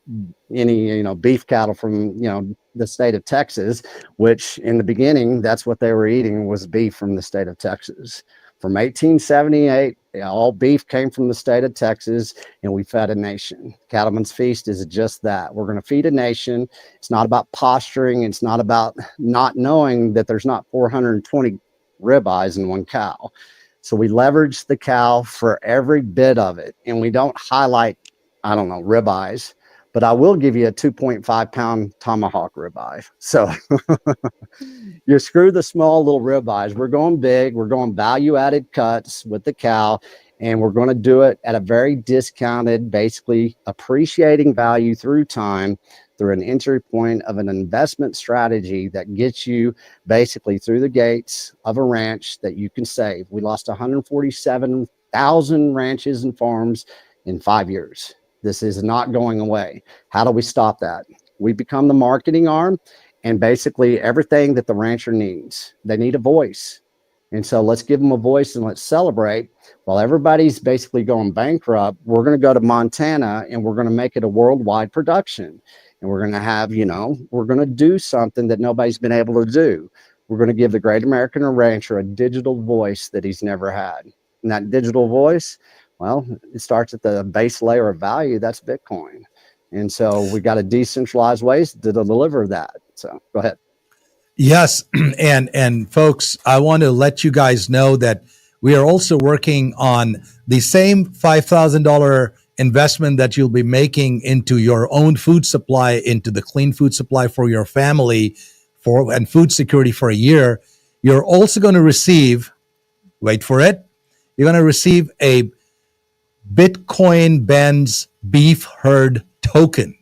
Speaker 3: any, beef cattle from, the state of Texas, which in the beginning, that's what they were eating was beef from the state of Texas. From 1878, all beef came from the state of Texas, and we fed a nation. Cattleman's Feast is just that. We're going to feed a nation. It's not about posturing. It's not about not knowing that there's not 420 ribeyes in one cow. So we leverage the cow for every bit of it, and we don't highlight, ribeyes. But I will give you a 2.5 pound tomahawk ribeye. So you screw the small little ribeyes. We're going big. We're going value added cuts with the cow. And we're going to do it at a very discounted, basically appreciating value through time, through an entry point of an investment strategy that gets you basically through the gates of a ranch that you can save. We lost 147,000 ranches and farms in 5 years. This is not going away. How do we stop that? We become the marketing arm and basically everything that the rancher needs. They need a voice. And so let's give them a voice and let's celebrate. While everybody's basically going bankrupt, we're going to go to Montana and we're going to make it a worldwide production. And we're going to have, we're going to do something that nobody's been able to do. We're going to give the great American rancher a digital voice that he's never had. And that digital voice, well, it starts at the base layer of value. That's Bitcoin. And so we got a decentralized ways to deliver that. So go ahead.
Speaker 2: Yes. And folks, I want to let you guys know that we are also working on the same $5,000 investment that you'll be making into your own food supply, into the clean food supply for your family and food security for a year. You're also going to receive, wait for it, you're going to receive a Bitcoin Ben's Beef Herd token.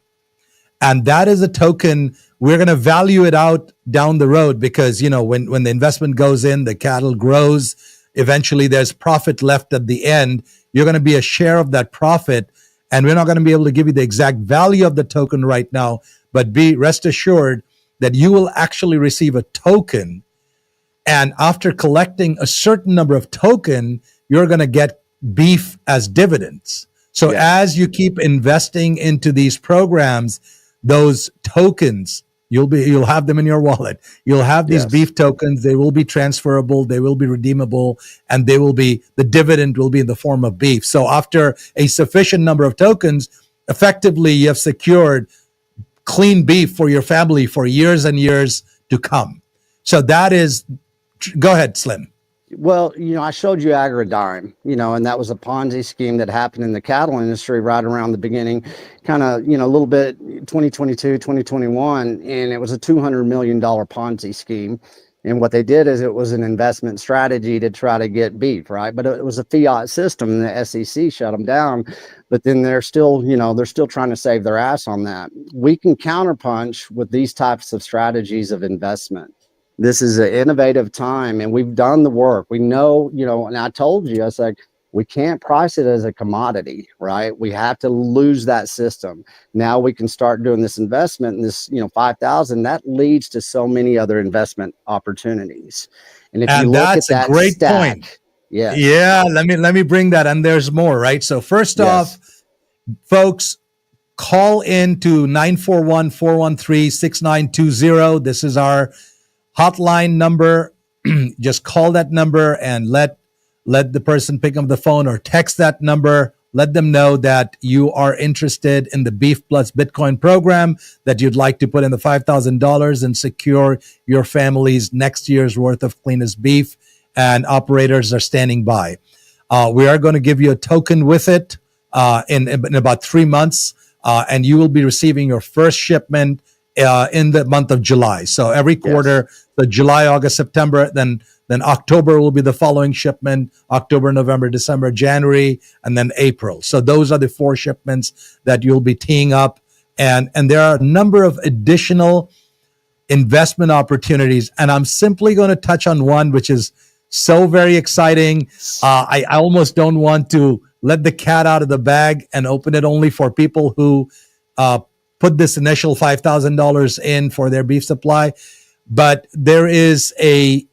Speaker 2: And that is a token, we're going to value it out down the road because, when the investment goes in, the cattle grows, eventually there's profit left at the end. You're going to be a share of that profit. And we're not going to be able to give you the exact value of the token right now, but rest assured that you will actually receive a token. And after collecting a certain number of token, you're going to get beef as dividends. So as you keep investing into these programs, those tokens, you'll have them in your wallet. You'll have these beef tokens. They will be transferable. They will be redeemable, and the dividend will be in the form of beef. So after a sufficient number of tokens, effectively you have secured clean beef for your family for years and years to come. So that is, go ahead, Slim.
Speaker 3: Well, I showed you Agridime, and that was a Ponzi scheme that happened in the cattle industry right around the beginning, kind of, a little bit 2022, 2021, and it was a $200 million Ponzi scheme. And what they did is it was an investment strategy to try to get beef, right? But it was a fiat system, and the SEC shut them down. But then they're still trying to save their ass on that. We can counterpunch with these types of strategies of investment. This is an innovative time, and we've done the work. We know, and I told you, I was like, we can't price it as a commodity, right? We have to lose that system. Now we can start doing this investment, and this, 5,000, that leads to so many other investment opportunities. And if you look at that
Speaker 2: great
Speaker 3: stack,
Speaker 2: point. Yeah. Let me bring that. And there's more, right? So first off, folks, call in to 941-413-6920. This is our hotline number. Just call that number and let the person pick up the phone, or text that number. Let them know that you are interested in the Beef Plus Bitcoin program, that you'd like to put in the $5,000 and secure your family's next year's worth of cleanest beef, and operators are standing by. We are going to give you a token with it in about 3 months, and you will be receiving your first shipment in the month of July. So every quarter, the July, August, September, then October will be the following shipment, October, November, December, January, and then April. So those are the 4 shipments that you'll be teeing up. And there are a number of additional investment opportunities. And I'm simply going to touch on one, which is so very exciting. I almost don't want to let the cat out of the bag and open it only for people who put this initial $5,000 in for their beef supply. But there is a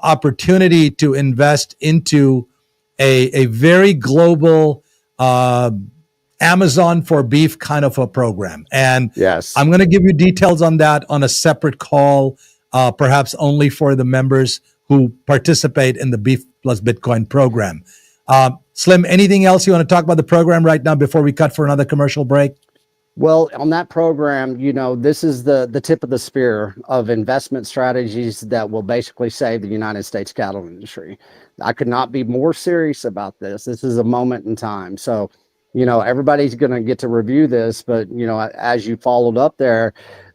Speaker 2: opportunity to invest into a very global Amazon for beef kind of a program. And I'm going to give you details on that on a separate call, perhaps only for the members who participate in the Beef Plus Bitcoin program. Slim, anything else you want to talk about the program right now before we cut for another commercial break?
Speaker 3: Well, on that program, this is the tip of the spear of investment strategies that will basically save the United States cattle industry. I could not be more serious about this. This is a moment in time. So, everybody's going to get to review this, but, as you followed up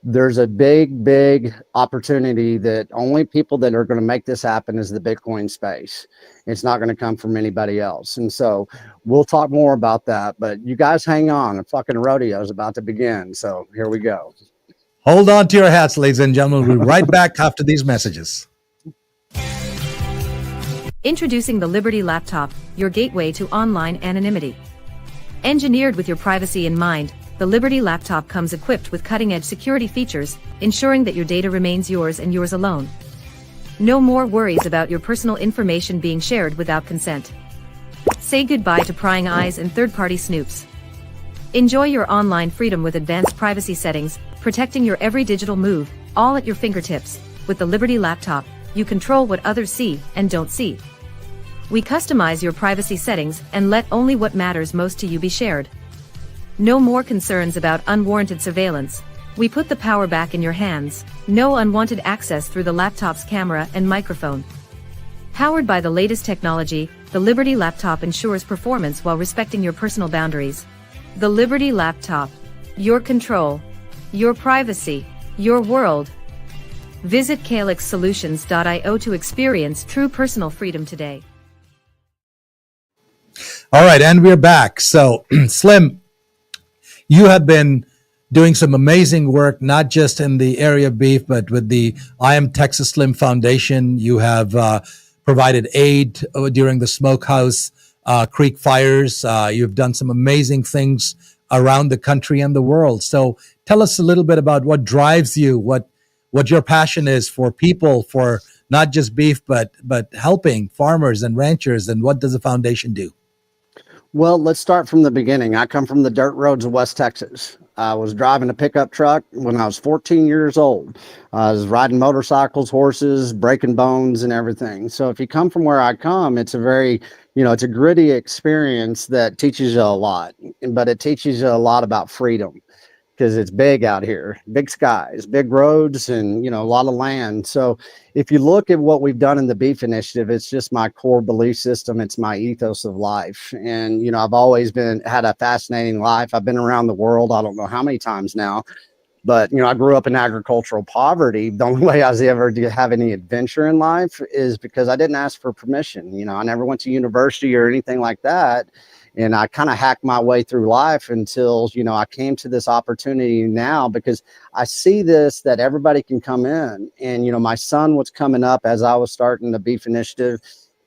Speaker 3: there's a big opportunity that only people that are going to make this happen is the Bitcoin space. It's not going to come from anybody else. And so we'll talk more about that, but you guys hang on. The fucking rodeo is about to begin. So here we go.
Speaker 2: Hold on to your hats, ladies and gentlemen. We'll be right back after these messages.
Speaker 5: Introducing the Liberty Laptop, your gateway to online anonymity. Engineered with your privacy in mind, the Liberty Laptop comes equipped with cutting-edge security features, ensuring that your data remains yours and yours alone. No more worries about your personal information being shared without consent. Say goodbye to prying eyes and third-party snoops. Enjoy your online freedom with advanced privacy settings, protecting your every digital move, all at your fingertips. With the Liberty Laptop, you control what others see and don't see. We customize your privacy settings and let only what matters most to you be shared. No more concerns about unwarranted surveillance. We put the power back in your hands. No unwanted access through the laptop's camera and microphone. Powered by the latest technology, the Liberty Laptop ensures performance while respecting your personal boundaries. The Liberty Laptop. Your control. Your privacy. Your world. Visit calixsolutions.io to experience true personal freedom today.
Speaker 2: All right, and we're back. So, Slim, you have been doing some amazing work, not just in the area of beef, but with the I Am Texas Slim Foundation. You have provided aid during the smokehouse Creek fires. You've done some amazing things around the country and the world. So tell us a little bit about what drives you, what your passion is for people, for not just beef, but helping farmers and ranchers, and what does the foundation do?
Speaker 3: Well, let's start from the beginning. I come from the dirt roads of West Texas. I was driving a pickup truck when I was 14 years old. I was riding motorcycles, horses, breaking bones and everything. So if you come from where I come, it's a very, it's a gritty experience that teaches you a lot, but it teaches you a lot about freedom, because it's big out here, big skies, big roads, and, a lot of land. So if you look at what we've done in the beef initiative, it's just my core belief system. It's my ethos of life. And, I've always had a fascinating life. I've been around the world, I don't know how many times now, but, I grew up in agricultural poverty. The only way I was ever to have any adventure in life is because I didn't ask for permission. I never went to university or anything like that. And I kind of hacked my way through life until, I came to this opportunity now, because I see this, that everybody can come in. And, my son was coming up as I was starting the beef initiative,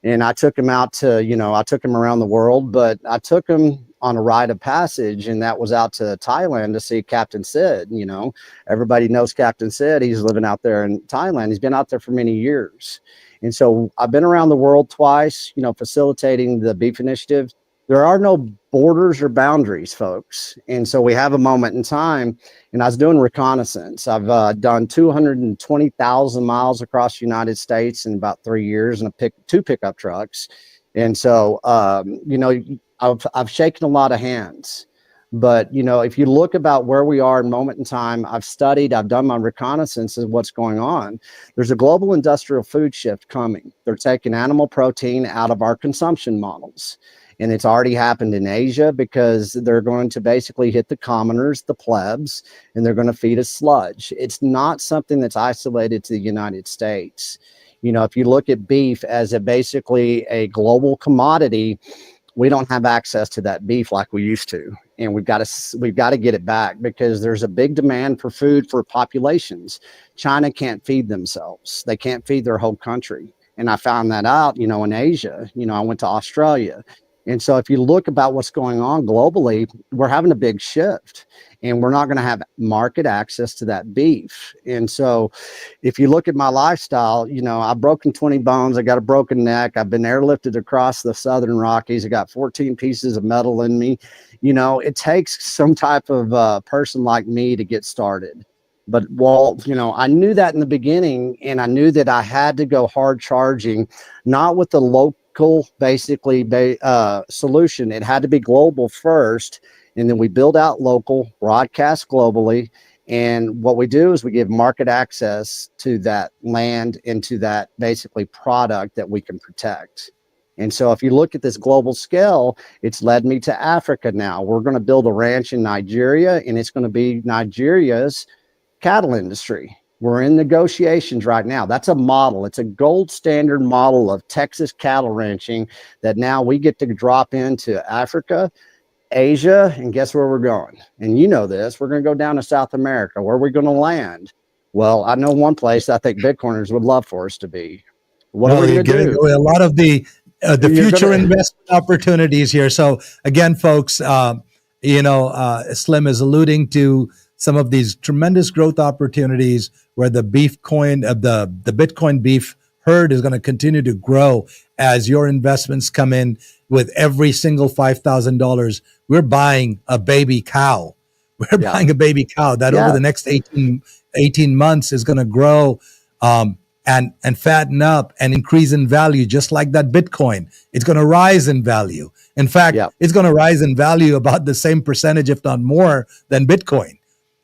Speaker 3: and I took him out to, I took him around the world, but I took him on a rite of passage, and that was out to Thailand to see Captain Sid. Everybody knows Captain Sid. He's living out there in Thailand. He's been out there for many years. And so I've been around the world twice, facilitating the beef initiative. There are no borders or boundaries, folks. And so we have a moment in time, and I was doing reconnaissance. I've done 220,000 miles across the United States in about 3 years, and two pickup trucks. And so, I've shaken a lot of hands. But, if you look about where we are in moment in time, I've done my reconnaissance of what's going on. There's a global industrial food shift coming. They're taking animal protein out of our consumption models. And it's already happened in Asia, because they're going to basically hit the commoners, the plebs, and they're going to feed us sludge. It's not something that's isolated to the United States. If you look at beef as basically a global commodity, we don't have access to that beef like we used to. And we've got to get it back, because there's a big demand for food for populations. China can't feed themselves. They can't feed their whole country. And I found that out, in Asia. I went to Australia. And so if you look about what's going on globally, we're having a big shift, and we're not going to have market access to that beef. And so if you look at my lifestyle, I've broken 20 bones. I got a broken neck. I've been airlifted across the Southern Rockies. I got 14 pieces of metal in me. It takes some type of person like me to get started. But Walt, I knew that in the beginning, and I knew that I had to go hard charging, not with the local basically solution. It had to be global first, and then we build out local, broadcast globally. And what we do is we give market access to that land and to that basically product that we can protect. And so if you look at this global scale, it's led me to Africa now. We're going to build a ranch in Nigeria, and it's going to be Nigeria's cattle industry. We're in negotiations right now. That's a model. It's a gold standard model of Texas cattle ranching that now we get to drop into Africa, Asia, and guess where we're going? And you know this, we're going to go down to South America. Where are we going to land? Well, I know one place I think Bitcoiners would love for us to be. What are we going to do?
Speaker 2: A lot of the future investment opportunities here. So again, folks, Slim is alluding to some of these tremendous growth opportunities where the the Bitcoin beef herd is going to continue to grow as your investments come in. With every single $5,000, we're buying a baby cow. We're buying a baby cow that over the next 18 months is going to grow and fatten up and increase in value, just like that Bitcoin. It's going to rise in value. In fact, it's going to rise in value about the same percentage, if not more, than Bitcoin.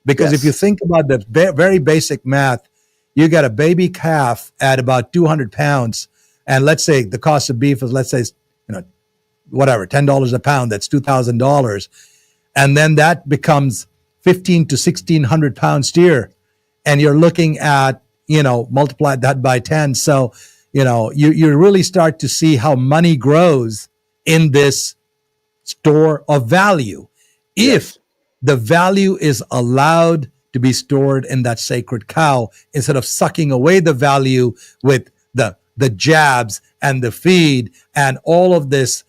Speaker 2: Because if you think about the very basic math, you got a baby calf at about 200 pounds. And let's say the cost of beef is, let's say, $10 a pound, that's $2,000. And then that becomes 15 to 1,600 pound steer. And you're looking at, multiply that by 10. So, you really start to see how money grows in this store of value. If the value is allowed to be stored in that sacred cow, instead of sucking away the value with the jabs and the feed and all of this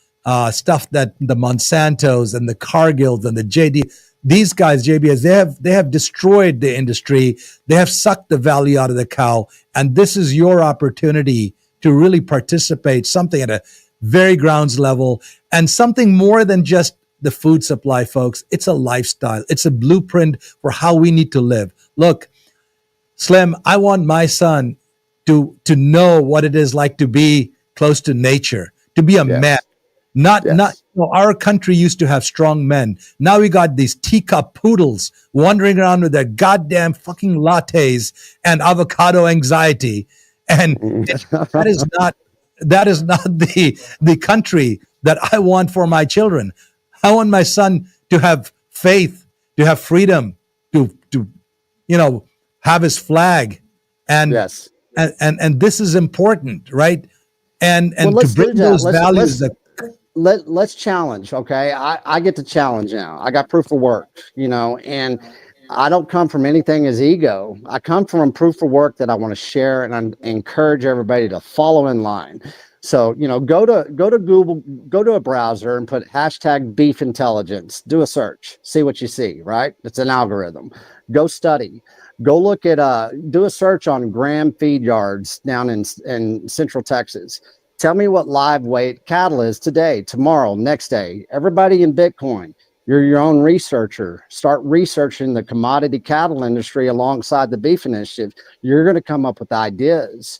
Speaker 2: stuff that the Monsantos and the Cargills and the these guys, JBS, they have destroyed the industry. They have sucked the value out of the cow. And this is your opportunity to really participate, something at a very grounds level, and something more than just the food supply, folks. It's a lifestyle. It's a blueprint for how we need to live. Look, Slim, I want my son to know what it is like to be close to nature, to be a man. Not our country used to have strong men. Now we got these teacup poodles wandering around with their goddamn fucking lattes and avocado anxiety. And that is not the country that I want for my children. I want my son to have faith, to have freedom, to have his flag. And and this is important, right? And to bring those values that
Speaker 3: let's challenge. Okay. I get to challenge now. I got proof of work, and I don't come from anything as ego. I come from proof of work that I want to share, and I encourage everybody to follow in line. So, go to Google, go to a browser and put hashtag beef intelligence, do a search, see what you see, right? It's an algorithm. Go study, go look at, do a search on Graham feed yards down in Central Texas. Tell me what live weight cattle is today, tomorrow, next day. Everybody in Bitcoin, you're your own researcher. Start researching the commodity cattle industry alongside the beef initiative. You're going to come up with ideas.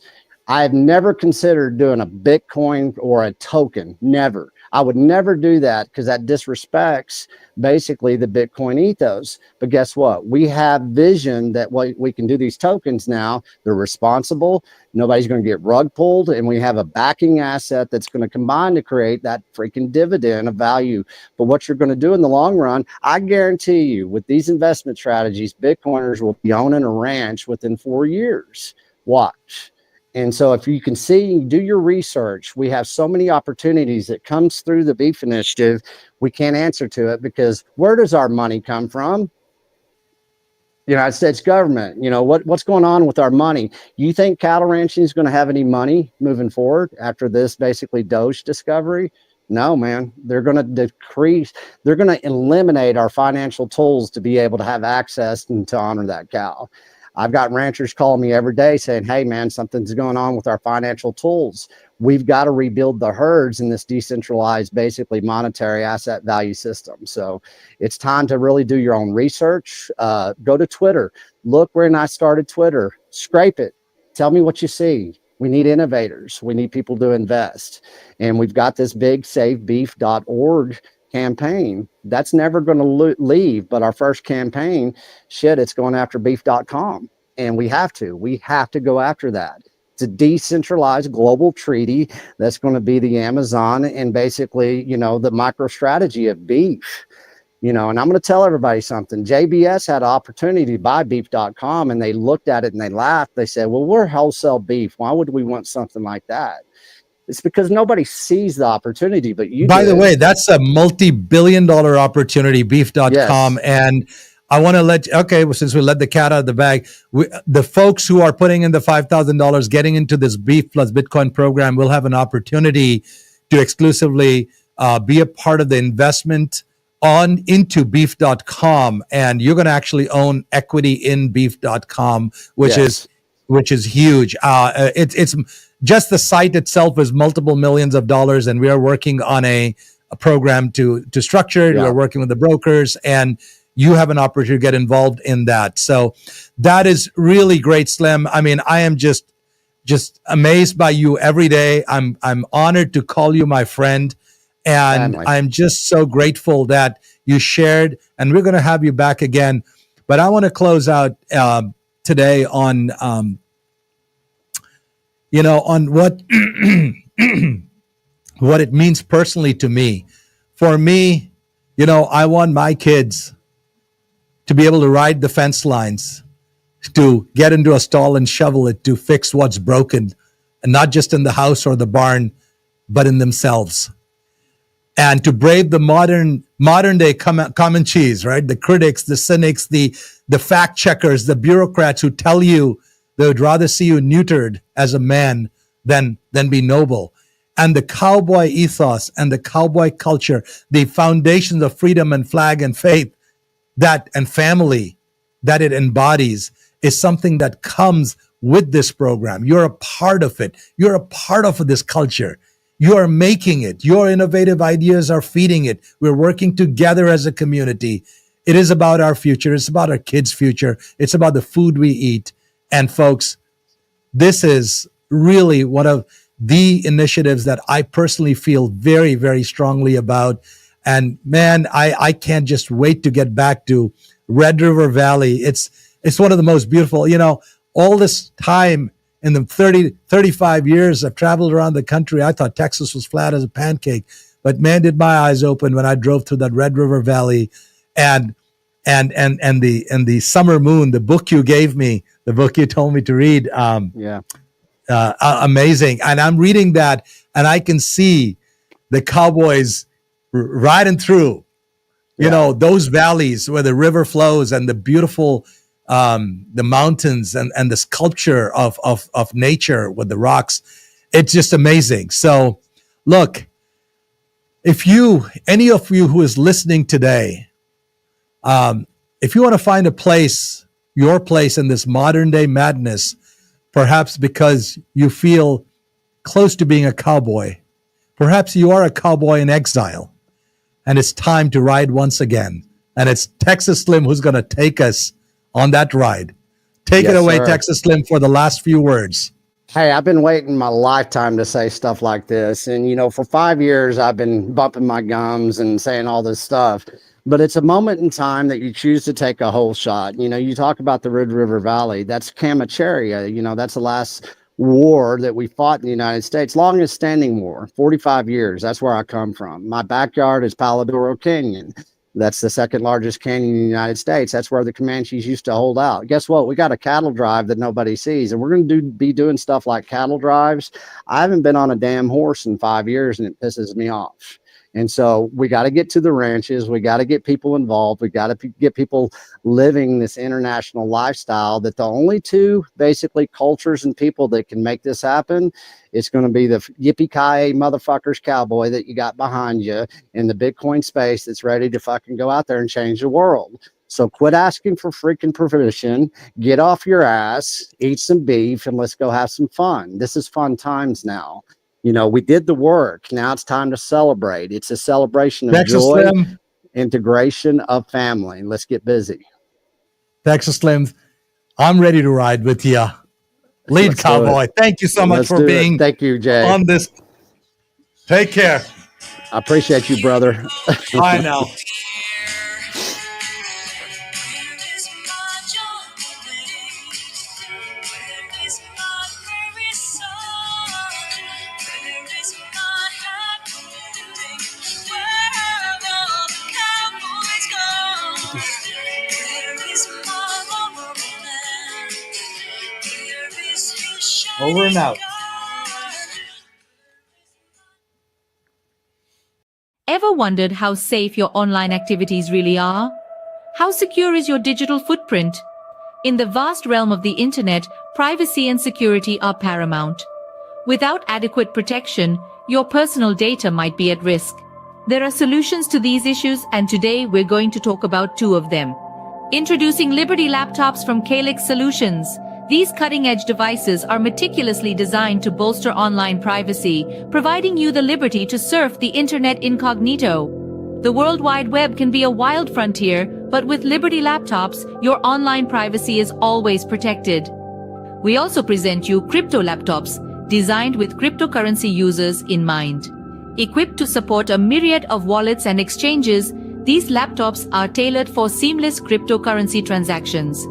Speaker 3: I've never considered doing a Bitcoin or a token. Never. I would never do that because that disrespects basically the Bitcoin ethos. But guess what? We have vision that we can do these tokens now. They're responsible. Nobody's going to get rug pulled. And we have a backing asset that's going to combine to create that freaking dividend of value. But what you're going to do in the long run, I guarantee you, with these investment strategies, Bitcoiners will be owning a ranch within 4 years. Watch. And so if you can see, do your research, we have so many opportunities that comes through the beef initiative. We can't answer to it because where does our money come from? United States government. What's going on with our money? You think cattle ranching is going to have any money moving forward after this basically Doge discovery? No, man. They're going to decrease. They're going to eliminate our financial tools to be able to have access and to honor that cow. I've got ranchers calling me every day saying, hey, man, something's going on with our financial tools. We've got to rebuild the herds in this decentralized, basically monetary asset value system. So it's time to really do your own research. Go to Twitter. Look when I started Twitter. Scrape it. Tell me what you see. We need innovators. We need people to invest. And we've got this big savebeef.org campaign that's never going to leave. But our first campaign, it's going after beef.com. And we have to go after that. It's a decentralized global treaty that's going to be the Amazon and basically, the micro strategy of beef. And I'm going to tell everybody something. JBS had an opportunity to buy beef.com and they looked at it and they laughed. They said, well, we're wholesale beef. Why would we want something like that? It's because nobody sees the opportunity, but you
Speaker 2: By the way, that's a multi-billion-dollar opportunity, beef.com. Yes. And I want to since we let the cat out of the bag, the folks who are putting in the $5,000 getting into this Beef Plus Bitcoin program will have an opportunity to exclusively be a part of the investment into beef.com. And you're going to actually own equity in beef.com, which is huge. It's just the site itself is multiple millions of dollars, and we are working on a program to structure it. Yeah. We're working with the brokers, and you have an opportunity to get involved in that. So that is really great, Slim. I mean, I am just amazed by you every day. I'm honored to call you my friend, and I'm just so grateful that you shared, and we're going to have you back again. But I want to close out today on on what what it means personally to me. For me, I want my kids to be able to ride the fence lines, to get into a stall and shovel it, to fix what's broken, and not just in the house or the barn, but in themselves. And to brave the modern day Comanches, right? The critics, the cynics, the fact checkers, the bureaucrats who tell you they would rather see you neutered as a man than be noble. and the cowboy ethos and the cowboy culture, the foundations of freedom and flag and faith that and family that it embodies is something that comes with this program. You're a part of it. You're a part of this culture. You are making it. Your innovative ideas are feeding it. We're working together as a community. It is about our future. It's about our kids' future. It's about the food we eat. And folks, this is really one of the initiatives that I personally feel very, very strongly about. And man, I can't just wait to get back to Red River Valley. It's one of the most beautiful, all this time in the 35 years I've traveled around the country, I thought Texas was flat as a pancake. But man, did my eyes open when I drove through that Red River Valley and the summer moon, the book you gave me, the book you told me to read. Amazing. And I'm reading that and I can see the cowboys riding through, those valleys where the river flows and the beautiful, the mountains and the sculpture of nature with the rocks. It's just amazing. So look, any of you who is listening today, if you want to find your place in this modern day madness, perhaps because you feel close to being a cowboy, perhaps you are a cowboy in exile, and it's time to ride once again. And it's Texas Slim who's going to take us on that ride. Take it away, sir. Texas Slim, for the last few words.
Speaker 3: Hey, I've been waiting my lifetime to say stuff like this. And, for 5 years, I've been bumping my gums and saying all this stuff. But it's a moment in time that you choose to take a whole shot. You talk about the Red River Valley. That's Camacharia. That's the last war that we fought in the United States. Longest standing war, 45 years. That's where I come from. My backyard is Paladoro Canyon. That's the second largest canyon in the United States. That's where the Comanches used to hold out. Guess what? We got a cattle drive that nobody sees, and we're going to be doing stuff like cattle drives. I haven't been on a damn horse in 5 years, and it pisses me off. And so we got to get to the ranches. We got to get people involved. We got to get people living this international lifestyle, that the only two basically cultures and people that can make this happen, it's going to be the yippee-ki-yay motherfuckers cowboy that you got behind you in the Bitcoin space that's ready to fucking go out there and change the world. So quit asking for freaking permission, get off your ass, eat some beef, and let's go have some fun. This is fun times now. We did the work. Now it's time to celebrate. It's a celebration of
Speaker 2: Texas
Speaker 3: joy,
Speaker 2: Slim.
Speaker 3: Integration of family. Let's get busy.
Speaker 2: Texas Slim, I'm ready to ride with you. Lead
Speaker 3: Let's
Speaker 2: cowboy. Thank you so much for being
Speaker 3: Thank you, Jay.
Speaker 2: on this. Take care.
Speaker 3: I appreciate you, brother.
Speaker 2: Bye now. Over and out.
Speaker 5: Ever wondered how safe your online activities really are? How secure is your digital footprint? In the vast realm of the internet, privacy and security are paramount. Without adequate protection, your personal data might be at risk. There are solutions to these issues, and today we're going to talk about two of them. Introducing Liberty laptops from CALIX Solutions. These cutting-edge devices are meticulously designed to bolster online privacy, providing you the liberty to surf the internet incognito. The World Wide Web can be a wild frontier, but with Liberty laptops, your online privacy is always protected. We also present you crypto laptops, designed with cryptocurrency users in mind. Equipped to support a myriad of wallets and exchanges, these laptops are tailored for seamless cryptocurrency transactions.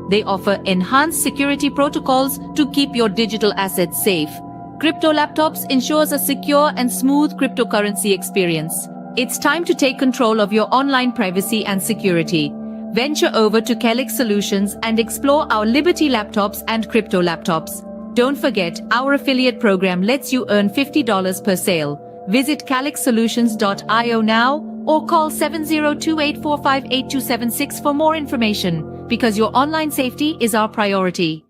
Speaker 5: They offer enhanced security protocols to keep your digital assets safe. Crypto laptops ensures a secure and smooth cryptocurrency experience. It's time to take control of your online privacy and security. Venture over to CALIX Solutions and explore our Liberty laptops and crypto laptops. Don't forget, our affiliate program lets you earn $50 per sale. Visit calixsolutions.io now or call 702-845-8276 for more information, because your online safety is our priority.